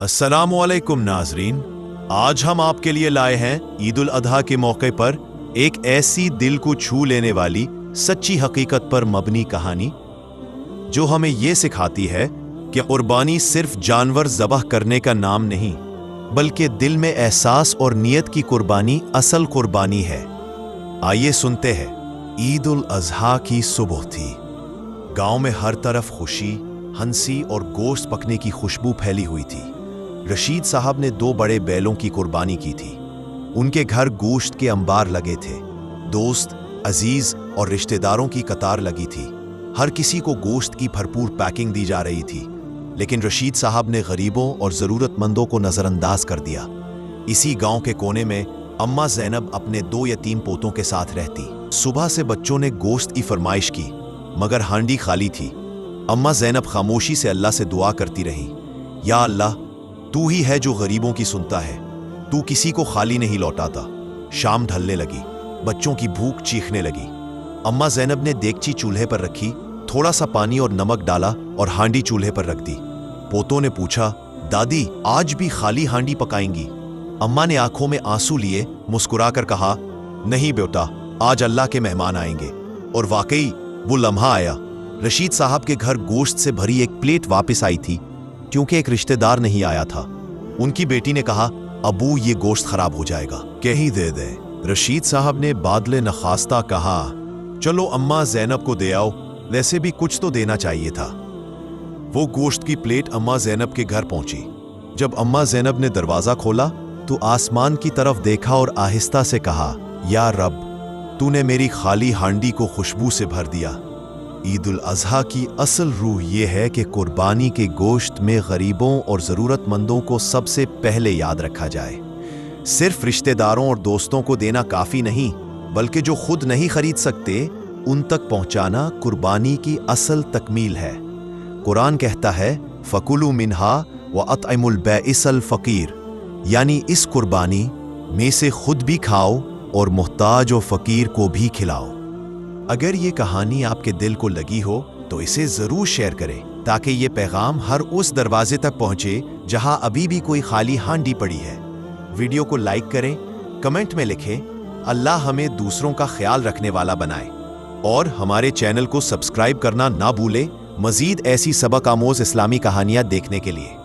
अस्सलामुअलैकुम नाजरीन, आज हम आपके लिए लाए हैं ईद उल अधा के मौके पर एक ऐसी दिल को छू लेने वाली सच्ची हकीकत पर मबनी कहानी जो हमें ये सिखाती है कि कुर्बानी सिर्फ जानवर ज़बह करने का नाम नहीं, बल्कि दिल में एहसास और नियत की कुर्बानी असल कुर्बानी है। आइए सुनते हैं। ईद उल अजहा की सुबह थी। गांव में हर तरफ खुशी, हंसी और गोश्त पकने की खुशबू फैली हुई थी। रशीद साहब ने 2 बड़े बैलों की कुर्बानी की थी। उनके घर गोश्त के अंबार लगे थे। दोस्त, अजीज और रिश्तेदारों की कतार लगी थी। हर किसी को गोश्त की भरपूर पैकिंग दी जा रही थी, लेकिन रशीद साहब ने गरीबों और ज़रूरतमंदों को नज़रअंदाज कर दिया। इसी गांव के कोने में अम्मा ज़ैनब अपने 2 यतीम पोतों के साथ रहती। सुबह से बच्चों ने गोश्त की फरमाइश की, मगर हांडी खाली थी। अम्मा ज़ैनब खामोशी से अल्लाह से दुआ करती रही, या अल्लाह, तू ही है जो गरीबों की सुनता है, तू किसी को खाली नहीं लौटाता। शाम ढलने लगी, बच्चों की भूख चीखने लगी। अम्मा ज़ैनब ने देगची चूल्हे पर रखी, थोड़ा सा पानी और नमक डाला और हांडी चूल्हे पर रख दी। पोतों ने पूछा, दादी आज भी खाली हांडी पकाएंगी? अम्मा ने आंखों में आंसू लिए मुस्कुराकर कहा, नहीं बेटा, आज अल्लाह के मेहमान आएंगे। और वाकई वो लम्हा आया। रशीद साहब के घर गोश्त से भरी एक प्लेट वापस आई थी, क्योंकि एक रिश्तेदार नहीं आया था। उनकी बेटी ने कहा, अबू ये गोश्त खराब हो जाएगा, कहीं दे दे। रशीद साहब ने बादले नखास्ता कहा, चलो अम्मा ज़ैनब को दे आओ, वैसे भी कुछ तो देना चाहिए था। वो गोश्त की प्लेट अम्मा ज़ैनब के घर पहुंची। जब अम्मा ज़ैनब ने दरवाज़ा खोला तो आसमान की तरफ देखा और आहिस्ता से कहा, या रब, तूने मेरी खाली हांडी को खुशबू से भर दिया। ईद उल अजहा की असल रूह ये है कि कुर्बानी के गोश्त में गरीबों और ज़रूरतमंदों को सबसे पहले याद रखा जाए। सिर्फ रिश्तेदारों और दोस्तों को देना काफ़ी नहीं, बल्कि जो खुद नहीं खरीद सकते उन तक पहुंचाना कुर्बानी की असल तकमील है। कुरान कहता है, फ़कुलू मिन्हा व अतइमुल बैइसल फ़कीर, यानी इस कुर्बानी में से खुद भी खाओ और मुहताज और फ़कीर को भी खिलाओ। अगर ये कहानी आपके दिल को लगी हो तो इसे ज़रूर शेयर करें, ताकि ये पैगाम हर उस दरवाजे तक पहुंचे जहां अभी भी कोई खाली हांडी पड़ी है। वीडियो को लाइक करें, कमेंट में लिखें, अल्लाह हमें दूसरों का ख्याल रखने वाला बनाए। और हमारे चैनल को सब्सक्राइब करना ना भूलें, मज़ीद ऐसी सबक आमोज़ इस्लामी कहानियाँ देखने के लिए।